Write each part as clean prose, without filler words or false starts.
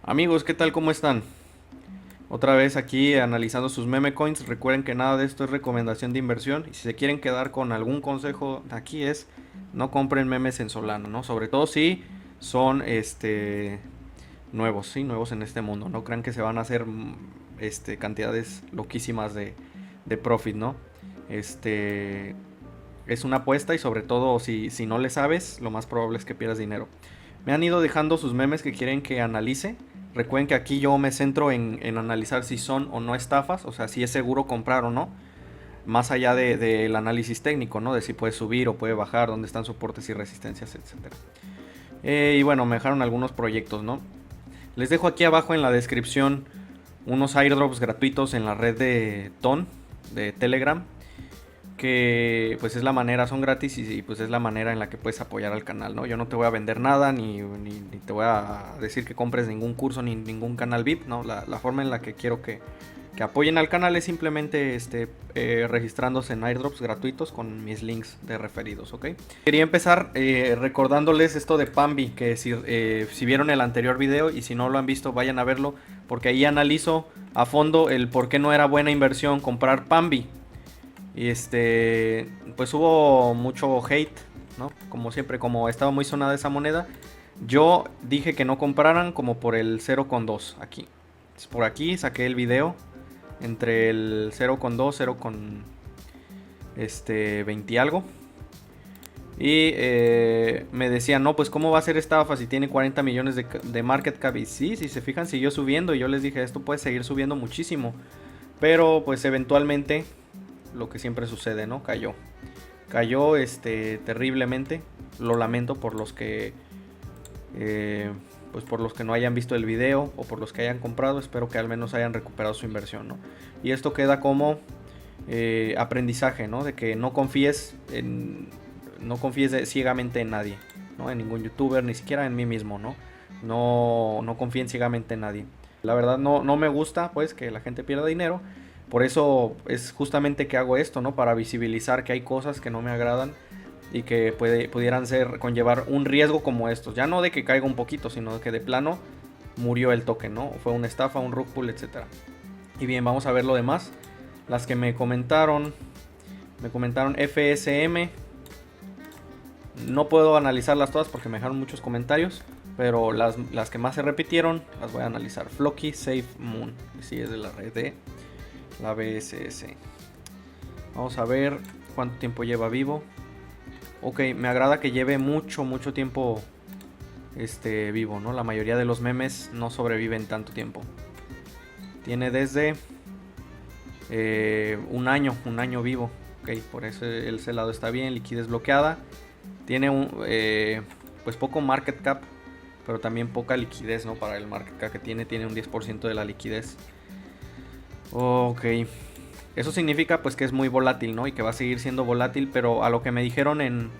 Amigos, ¿qué tal? ¿Cómo están? Otra vez aquí analizando sus meme coins. Recuerden que nada de esto es recomendación de inversión. Y si se quieren quedar con algún consejo, aquí es no compren memes en Solana, ¿no? Sobre todo si son nuevos, sí, nuevos en este mundo. No crean que se van a hacer cantidades loquísimas de profit, ¿no? Este es una apuesta y sobre todo si no le sabes, lo más probable es que pierdas dinero. Me han ido dejando sus memes que quieren que analice. Recuerden que aquí yo me centro en analizar si son o no estafas, o sea, si es seguro comprar o no, más allá del análisis técnico, ¿no? De si puede subir o puede bajar, dónde están soportes y resistencias, etcétera. Y bueno, me dejaron algunos proyectos, ¿no? Les dejo aquí abajo en la descripción unos airdrops gratuitos en la red de Ton, de Telegram, que pues es la manera, son gratis y pues es la manera en la que puedes apoyar al canal, ¿no? Yo no te voy a vender nada, ni te voy a decir que compres ningún curso, ni ningún canal VIP, ¿no? La forma en la que quiero que apoyen al canal es simplemente registrándose en airdrops gratuitos con mis links de referidos, ¿ok? Quería empezar recordándoles esto de Pambi, que si vieron el anterior video y si no lo han visto vayan a verlo, porque ahí analizo a fondo el por qué no era buena inversión comprar Pambi. Y pues hubo mucho hate, ¿no? Como siempre, como estaba muy sonada esa moneda, yo dije que no compraran como por el 0,2 aquí. Por aquí saqué el video entre el 0,2, 20 y algo. Y me decían, no, pues cómo va a ser estafa si tiene 40 millones de market cap. Y sí, si se fijan, siguió subiendo. Y yo les dije, esto puede seguir subiendo muchísimo. Pero pues eventualmente lo que siempre sucede, ¿no? Cayó terriblemente. Lo lamento por los que pues por los que no hayan visto el video o por los que hayan comprado. Espero que al menos hayan recuperado su inversión, ¿no? Y esto queda como aprendizaje, ¿no? De que no confíes ciegamente en nadie, ¿no? En ningún youtuber, ni siquiera en mí mismo, ¿no? No confíen ciegamente en nadie. La verdad no me gusta pues que la gente pierda dinero. Por eso es justamente que hago esto, ¿no? Para visibilizar que hay cosas que no me agradan y que pudieran conllevar un riesgo como estos. Ya no de que caiga un poquito, sino de que de plano murió el token, ¿no? Fue una estafa, un rug pull, etc. Y bien, vamos a ver lo demás. Las que me comentaron FSM. No puedo analizarlas todas porque me dejaron muchos comentarios, pero las que más se repitieron las voy a analizar. Floki Safe Moon, sí, es de la red de la BSS. Vamos a ver cuánto tiempo lleva vivo. Ok, me agrada que lleve mucho tiempo vivo, ¿no? La mayoría de los memes no sobreviven tanto tiempo. Tiene desde un año vivo. Ok, por eso ese lado está bien. Liquidez bloqueada. Tiene pues poco market cap, pero también poca liquidez, ¿no? Para el market cap que tiene un 10% de la liquidez. Ok. Eso significa pues que es muy volátil, ¿no? Y que va a seguir siendo volátil, pero a lo que me dijeron en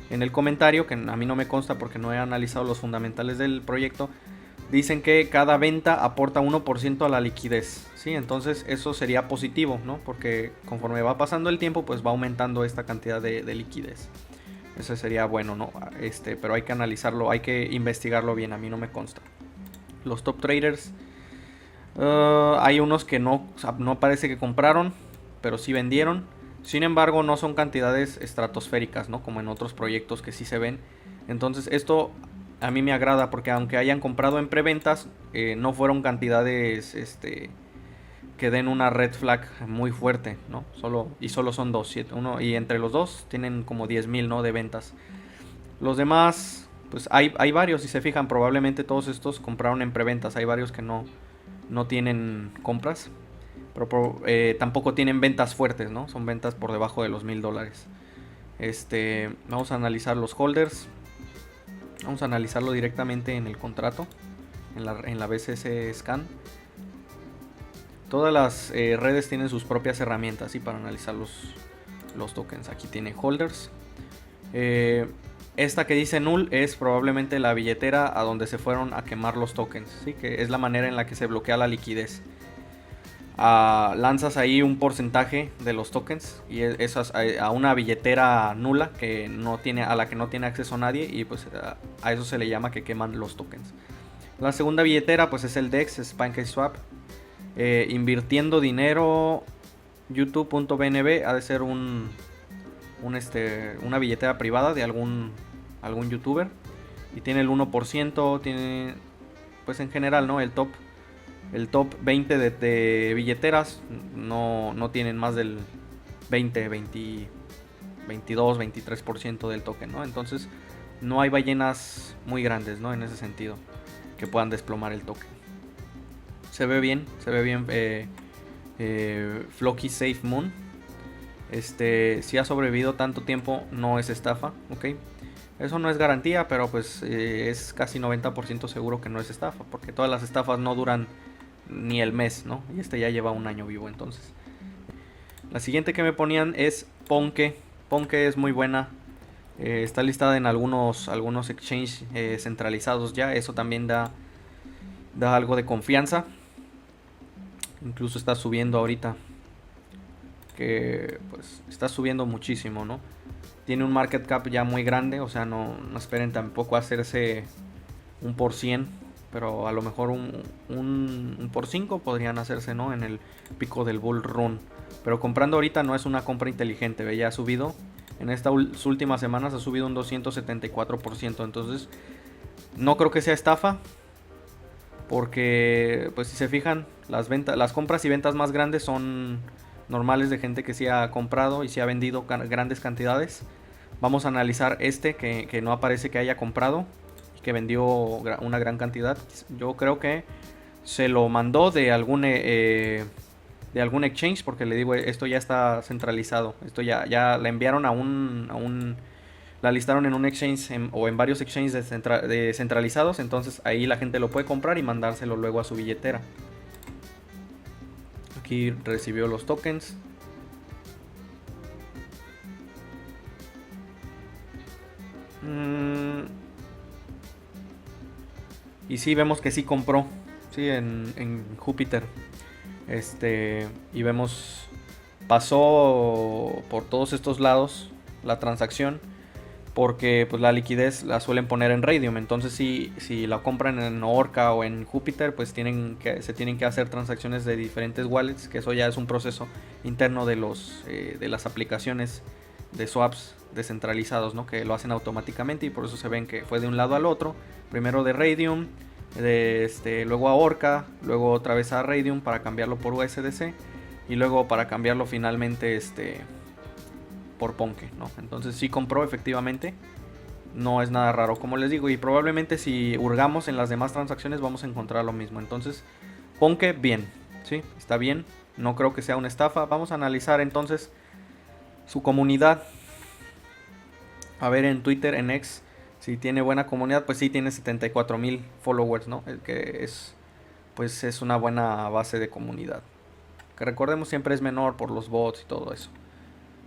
el comentario, que a mí no me consta porque no he analizado los fundamentales del proyecto, dicen que cada venta aporta 1% a la liquidez, ¿sí? Entonces eso sería positivo, ¿no? Porque conforme va pasando el tiempo, pues va aumentando esta cantidad de liquidez. Eso sería bueno, ¿no? Pero hay que analizarlo, hay que investigarlo bien, a mí no me consta. Los top traders, hay unos que no parece que compraron, pero sí vendieron. Sin embargo, no son cantidades estratosféricas, ¿no? Como en otros proyectos que sí se ven. Entonces, esto a mí me agrada porque aunque hayan comprado en preventas, no fueron cantidades que den una red flag muy fuerte, ¿no? Solo son dos, y entre los dos tienen como 10,000, ¿no? De ventas. Los demás, pues hay varios, si se fijan, probablemente todos estos compraron en preventas. Hay varios que no tienen compras, pero tampoco tienen ventas fuertes, ¿no? Son ventas por debajo de los $1,000. Vamos a analizar los holders. Vamos a analizarlo directamente en el contrato, en la BCC Scan. Todas las redes tienen sus propias herramientas, ¿sí? Para analizar los tokens. Aquí tiene holders. Esta que dice null es probablemente la billetera a donde se fueron a quemar los tokens, ¿sí? Que es la manera en la que se bloquea la liquidez. Lanzas ahí un porcentaje de los tokens y eso a una billetera nula a la que no tiene acceso nadie, y pues a eso se le llama que queman los tokens. La segunda billetera pues es el DEX, es PancakeSwap. Invirtiendo dinero, YouTube.bnb ha de ser una billetera privada de algún youtuber. Y tiene el 1%, tiene pues en general, ¿no? El top 20 de billeteras no tienen más del 22, 23% del token, ¿no? Entonces no hay ballenas muy grandes, ¿no? En ese sentido, que puedan desplomar el token. Se ve bien. Floki Safe Moon. Si ha sobrevivido tanto tiempo, no es estafa, ¿ok? Eso no es garantía, pero pues es casi 90% seguro que no es estafa, porque todas las estafas no duran ni el mes, ¿no? Y ya lleva un año vivo, entonces. La siguiente que me ponían es Ponke. Ponke es muy buena. Está listada en algunos exchanges centralizados ya. Eso también da algo de confianza. Incluso está subiendo ahorita. Que pues está subiendo muchísimo, ¿no? Tiene un market cap ya muy grande. O sea, no esperen tampoco hacerse un por 100. Pero a lo mejor un por 5 podrían hacerse, ¿no? En el pico del bull run. Pero comprando ahorita no es una compra inteligente. ¿Ve? Ya ha subido. En estas últimas semanas ha subido un 274%. Entonces no creo que sea estafa. Porque pues si se fijan, las compras y ventas más grandes son normales de gente que sí ha comprado y sí ha vendido grandes cantidades. Vamos a analizar que no aparece que haya comprado y que vendió una gran cantidad. Yo creo que se lo mandó de algún exchange, porque le digo, esto ya está centralizado. Esto ya la enviaron la listaron en un exchange o en varios exchanges descentralizados. Entonces ahí la gente lo puede comprar y mandárselo luego a su billetera. Aquí recibió los tokens. Y sí, vemos que sí compró. Sí, en Júpiter. Y vemos, pasó por todos estos lados la transacción, porque pues la liquidez la suelen poner en Raydium. Entonces si la compran en Orca o en Júpiter, pues se tienen que hacer transacciones de diferentes wallets, que eso ya es un proceso interno de las aplicaciones de swaps descentralizados, ¿no? Que lo hacen automáticamente, y por eso se ven que fue de un lado al otro. Primero de Raydium, luego a Orca, luego otra vez a Raydium para cambiarlo por USDC, y luego para cambiarlo finalmente por Ponke, ¿no? Entonces sí compró efectivamente. No es nada raro, como les digo, y probablemente si hurgamos en las demás transacciones vamos a encontrar lo mismo. Entonces, Ponke bien, ¿sí? Está bien. No creo que sea una estafa. Vamos a analizar entonces su comunidad. A ver en Twitter, en X, si tiene buena comunidad. Pues sí, tiene 74,000 followers, ¿no? El que es una buena base de comunidad. Que recordemos siempre es menor por los bots y todo eso.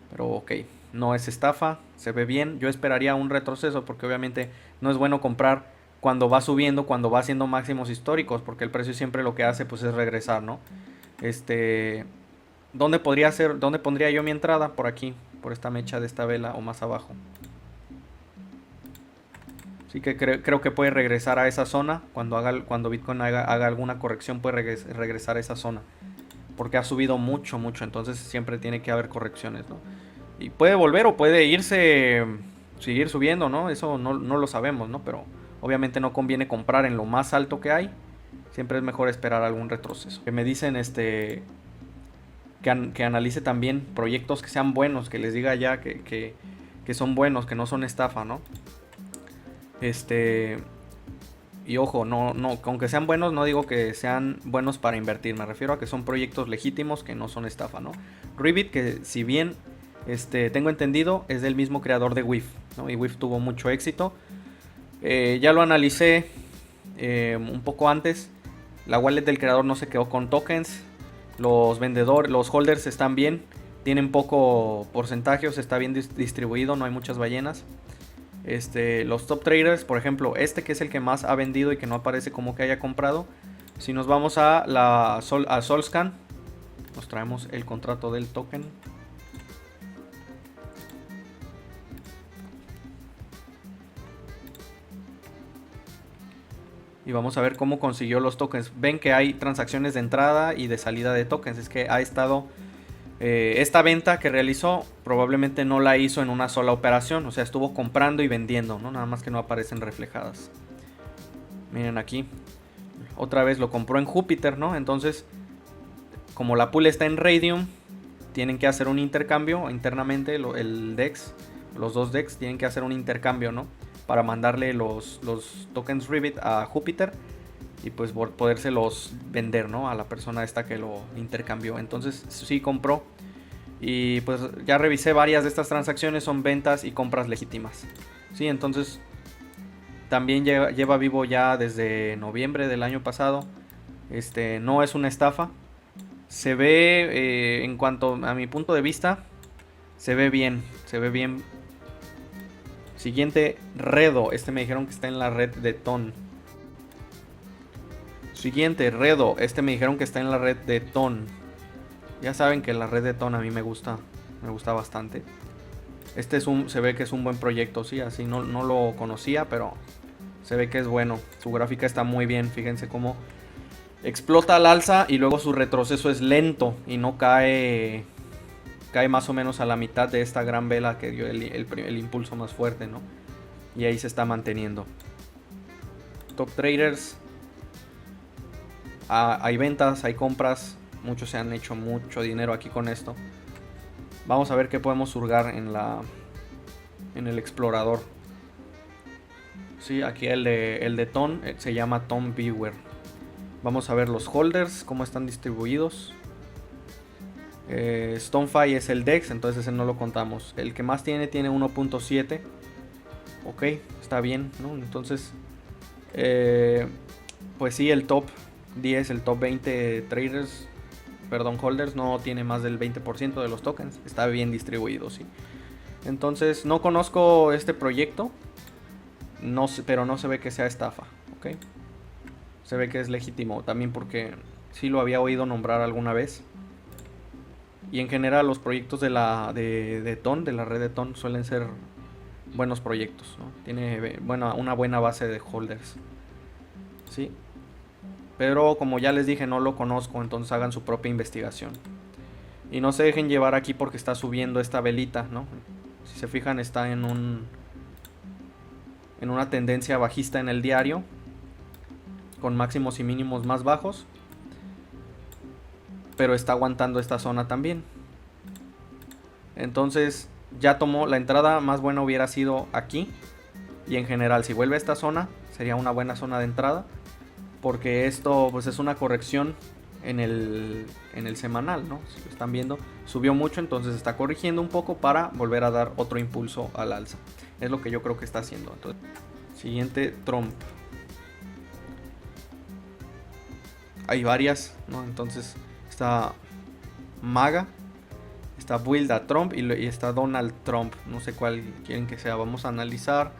Pero ok, no es estafa, se ve bien. Yo esperaría un retroceso, porque obviamente no es bueno comprar cuando va subiendo, cuando va haciendo máximos históricos, porque el precio siempre lo que hace pues es regresar, ¿no? ¿Dónde pondría yo mi entrada? Por aquí, por esta mecha de esta vela o más abajo. Así que creo que puede regresar a esa zona. Cuando Bitcoin haga alguna corrección, puede regresar a esa zona, porque ha subido mucho, entonces siempre tiene que haber correcciones, ¿no? Y puede volver o puede seguir subiendo, ¿no? Eso no lo sabemos, ¿no? Pero obviamente no conviene comprar en lo más alto que hay. Siempre es mejor esperar algún retroceso. Que me dicen que analice también proyectos que sean buenos, que les diga ya que son buenos, que no son estafa, ¿no? Y ojo, aunque sean buenos, no digo que sean buenos para invertir. Me refiero a que son proyectos legítimos, que no son estafa, ¿no? Ribbit, que si bien tengo entendido, es del mismo creador de WIF, ¿no? Y WIF tuvo mucho éxito. Ya lo analicé un poco antes. La wallet del creador no se quedó con tokens. Los holders están bien. Tienen poco porcentaje, o sea, está bien distribuido, no hay muchas ballenas. Los top traders, por ejemplo, que es el que más ha vendido y que no aparece como que haya comprado. Si nos vamos a Solscan, nos traemos el contrato del token. Y vamos a ver cómo consiguió los tokens. Ven que hay transacciones de entrada y de salida de tokens. Es que ha estado... esta venta que realizó probablemente no la hizo en una sola operación. O sea, estuvo comprando y vendiendo, ¿no? Nada más que no aparecen reflejadas. Miren aquí. Otra vez lo compró en Júpiter, ¿no? Entonces, como la pool está en Raydium, tienen que hacer un intercambio internamente. El DEX, los dos DEX tienen que hacer un intercambio, ¿no? Para mandarle los tokens Ribbit a Júpiter y pues podérselos vender, ¿no? A la persona esta que lo intercambió. Entonces sí compró y pues ya revisé varias de estas transacciones, son ventas y compras legítimas. Sí, entonces también lleva vivo ya desde noviembre del año pasado. No es una estafa. Se ve, en cuanto a mi punto de vista, se ve bien, se ve bien. Siguiente, Redo. Me dijeron que está en la red de Ton. Siguiente, Redo. Me dijeron que está en la red de Ton. Ya saben que la red de Ton a mí me gusta bastante. Se ve que es un buen proyecto, sí, así no lo conocía, pero se ve que es bueno. Su gráfica está muy bien, fíjense cómo explota al alza y luego su retroceso es lento y no cae más o menos a la mitad de esta gran vela que dio el impulso más fuerte, ¿no? Y ahí se está manteniendo. Top traders. Hay ventas, hay compras. Muchos se han hecho mucho dinero aquí con esto. Vamos a ver qué podemos hurgar en el explorador. Sí, aquí el de Ton se llama Ton Viewer. Vamos a ver los holders, cómo están distribuidos. Stonefy es el DEX, entonces ese no lo contamos. El que más tiene 1.7. Ok, está bien, ¿no? Entonces, pues sí, el top 10, el top 20 traders, holders, no tiene más del 20% de los tokens. Está bien distribuido, sí. Entonces, no conozco este proyecto, pero no se ve que sea estafa, ok. Se ve que es legítimo, también porque sí lo había oído nombrar alguna vez. Y en general los proyectos de Ton, de la red de Ton, suelen ser buenos proyectos, ¿no? Tiene una buena base de holders. Sí. Pero como ya les dije, no lo conozco, entonces hagan su propia investigación. Y no se dejen llevar aquí porque está subiendo esta velita, ¿no? Si se fijan, está en una tendencia bajista en el diario, con máximos y mínimos más bajos. Pero está aguantando esta zona también. Entonces ya tomó. La entrada más buena hubiera sido aquí. Y en general, si vuelve a esta zona, sería una buena zona de entrada. Porque esto pues es una corrección en el semanal, ¿no? Si lo están viendo, subió mucho, entonces está corrigiendo un poco para volver a dar otro impulso al alza. Es lo que yo creo que está haciendo. Entonces, siguiente, Trump. Hay varias, ¿no? Entonces está MAGA, está Build a Trump y está Donald Trump. No sé cuál quieren que sea. Vamos a analizar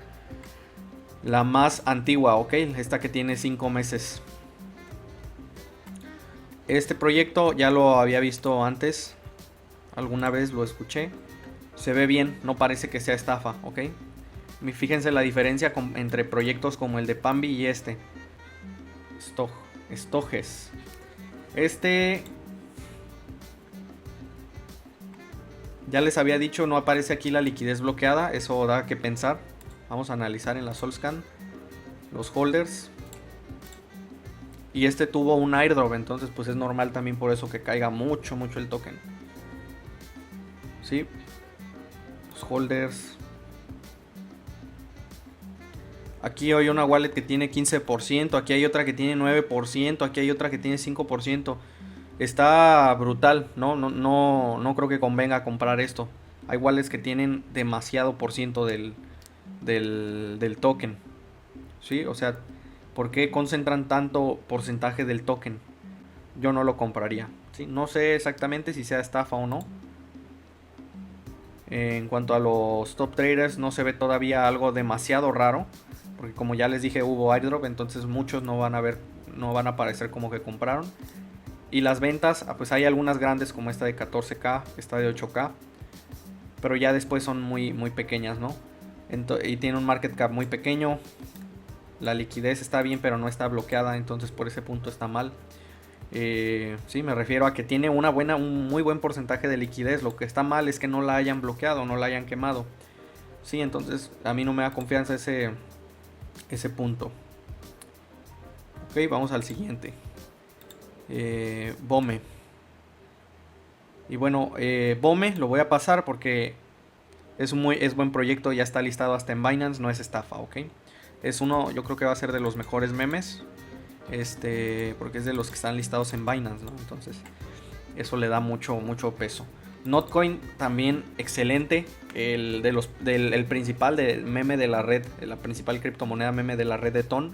la más antigua, ok, esta que tiene 5 meses. Este proyecto ya lo había visto antes, alguna vez lo escuché. Se ve bien, no parece que sea estafa, ok. Fíjense la diferencia entre proyectos como el de Pambi y Stoges. Ya les había dicho, no aparece aquí la liquidez bloqueada, eso da que pensar. Vamos a analizar en la Solscan los holders. Y tuvo un airdrop, entonces pues es normal también por eso que caiga mucho el token. Sí. Los holders. Aquí hay una wallet que tiene 15%, aquí hay otra que tiene 9%, aquí hay otra que tiene 5%. Está brutal, no creo que convenga comprar esto. Hay wallets que tienen demasiado por ciento del token. ¿Sí? O sea, ¿por qué concentran tanto porcentaje del token? Yo no lo compraría. ¿Sí? No sé exactamente si sea estafa o no. En cuanto a los top traders, no se ve todavía algo demasiado raro. Porque como ya les dije, hubo airdrop, entonces muchos no van a aparecer como que compraron. Y las ventas, pues hay algunas grandes como esta de 14K, esta de 8K. Pero ya después son muy pequeñas, ¿no? Y tiene un market cap muy pequeño. La liquidez está bien, pero no está bloqueada, entonces por ese punto está mal. Sí, me refiero a que tiene un muy buen porcentaje de liquidez. Lo que está mal es que no la hayan bloqueado, no la hayan quemado. Sí, entonces a mí no me da confianza ese punto. Ok, vamos al siguiente. Bome. Y bueno, Bome lo voy a pasar porque es buen proyecto, ya está listado hasta en Binance, no es estafa, ok. Es uno, yo creo que va a ser de los mejores memes. Porque es de los que están listados en Binance, ¿no? Entonces, eso le da mucho peso. Notcoin también excelente. El principal meme de la red, la principal criptomoneda meme de la red de Ton.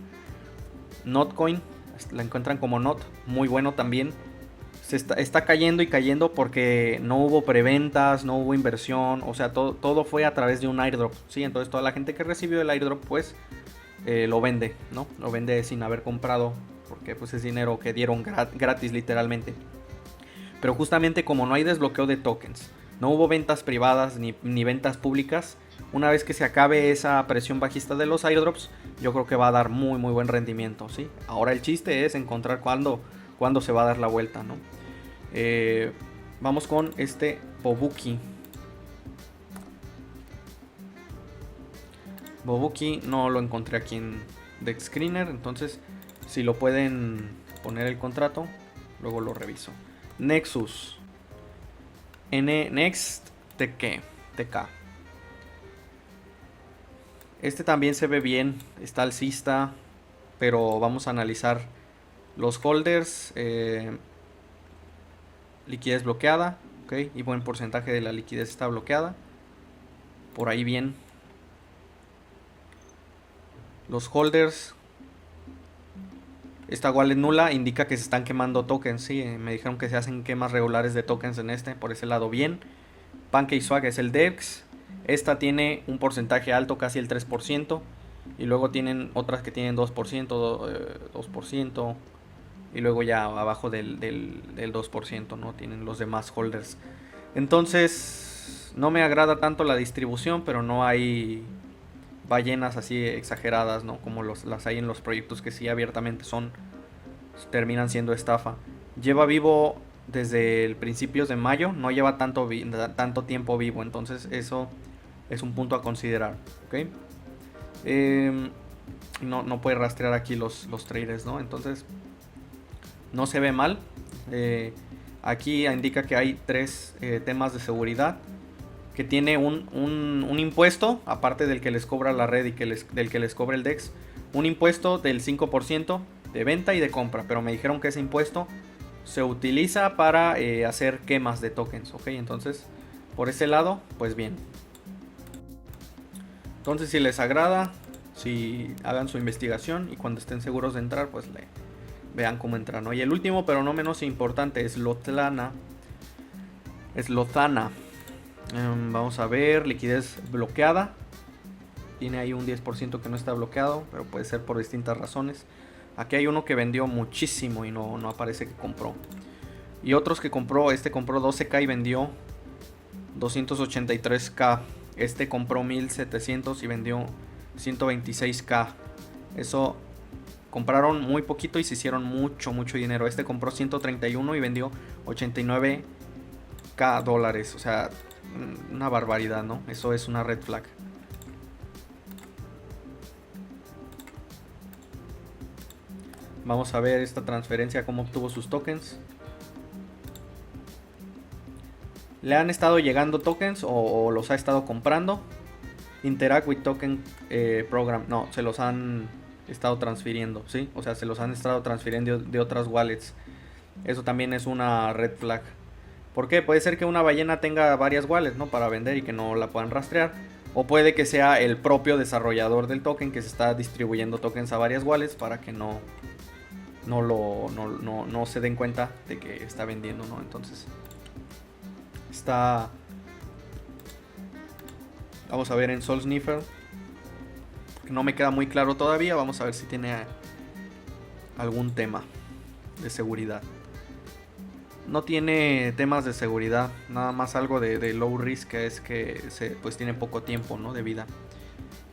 Notcoin, la encuentran como Not, muy bueno también. Está cayendo y cayendo porque no hubo preventas, no hubo inversión, o sea, todo fue a través de un airdrop, ¿sí? Entonces toda la gente que recibió el airdrop, pues, lo vende, ¿no? Lo vende sin haber comprado, porque pues es dinero que dieron gratis literalmente. Pero justamente como no hay desbloqueo de tokens, no hubo ventas privadas ni ventas públicas, una vez que se acabe esa presión bajista de los airdrops, yo creo que va a dar muy buen rendimiento, ¿sí? Ahora el chiste es encontrar cuándo se va a dar la vuelta, ¿no? Vamos con este Bobuki. Bobuki no lo encontré aquí en DexScreener, entonces si lo pueden poner el contrato, luego lo reviso. Nexus. Next TK. Este también se ve bien, está alcista, pero vamos a analizar los holders. Liquidez bloqueada, ok, y buen porcentaje de la liquidez está bloqueada. Por ahí bien. Los holders, esta wallet nula indica que se están quemando tokens. Sí, me dijeron que se hacen quemas regulares de tokens en por ese lado bien. PancakeSwap es el DEX. Esta tiene un porcentaje alto, casi el 3%. Y luego tienen otras que tienen 2%, 2%. Y luego ya abajo del 2%, ¿no? Tienen los demás holders. Entonces, no me agrada tanto la distribución, pero no hay ballenas así exageradas, ¿no? Como las hay en los proyectos que sí abiertamente terminan siendo estafa. Lleva vivo desde el principios de mayo, no lleva tanto tiempo vivo, entonces eso es un punto a considerar, ¿ok? No puede rastrear aquí los traders, ¿no? Entonces no se ve mal. Aquí indica que hay 3 temas de seguridad. Que tiene un impuesto, aparte del que les cobra la red y del que les cobra el DEX. Un impuesto del 5% de venta y de compra. Pero me dijeron que ese impuesto se utiliza para hacer quemas de tokens. ¿Ok? Entonces, por ese lado, pues bien. Entonces, si les agrada, si hagan su investigación y cuando estén seguros de entrar, pues vean cómo entrar, ¿no? Y el último, pero no menos importante, es Slothana. Vamos a ver, liquidez bloqueada. Tiene ahí un 10% que no está bloqueado, pero puede ser por distintas razones. Aquí hay uno que vendió muchísimo y no aparece que compró. Y otros que compró, compró 12k y vendió 283k. Este compró 1700 y vendió 126k. Eso, compraron muy poquito y se hicieron mucho dinero. Este compró 131 y vendió 89k dólares. O sea, una barbaridad, ¿no? Eso es una red flag. Vamos a ver esta transferencia, cómo obtuvo sus tokens. Le han estado llegando tokens o los ha estado comprando. Interact with Token Program. No, se los han estado transfiriendo, ¿sí? O sea, se los han estado transfiriendo de otras wallets. Eso también es una red flag. ¿Por qué? Puede ser que una ballena tenga varias wallets, ¿no? Para vender y que no la puedan rastrear. O puede que sea el propio desarrollador del token que se está distribuyendo tokens a varias wallets para que no se den cuenta de que está vendiendo, ¿no? Entonces, vamos a ver en SolSniffer. No me queda muy claro todavía. Vamos a ver si tiene algún tema de seguridad. No tiene temas de seguridad, nada más algo de low risk, que es que pues tiene poco tiempo, ¿no? de vida.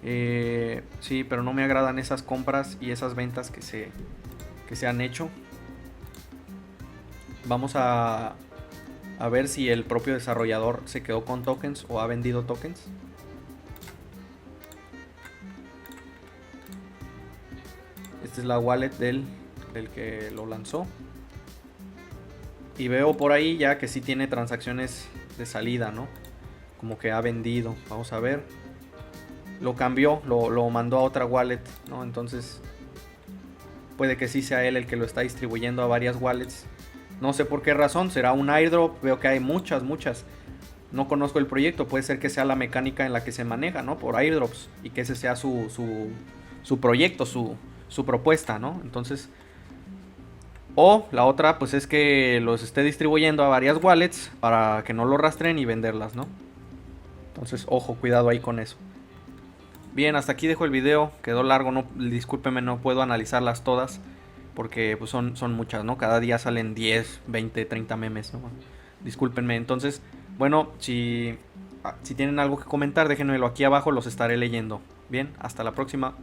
Sí, pero no me agradan esas compras y esas ventas que se han hecho. Vamos a ver si el propio desarrollador se quedó con tokens o ha vendido tokens. Esta es la wallet del que lo lanzó. Y veo por ahí ya que sí tiene transacciones de salida, ¿no? Como que ha vendido. Vamos a ver. Lo cambió, lo mandó a otra wallet, ¿no? Entonces puede que sí sea él el que lo está distribuyendo a varias wallets. No sé por qué razón, será un airdrop. Veo que hay muchas. No conozco el proyecto, puede ser que sea la mecánica en la que se maneja, ¿no? Por airdrops y que ese sea su proyecto, su propuesta, ¿no? Entonces, o la otra, pues es que los esté distribuyendo a varias wallets para que no lo rastren y venderlas, ¿no? Entonces, ojo, cuidado ahí con eso. Bien, hasta aquí dejo el video, quedó largo, no, discúlpeme, no puedo analizarlas todas porque pues son muchas, ¿no? Cada día salen 10, 20, 30 memes, ¿no? Discúlpenme, entonces, bueno, si tienen algo que comentar, déjenmelo aquí abajo, los estaré leyendo. Bien, hasta la próxima.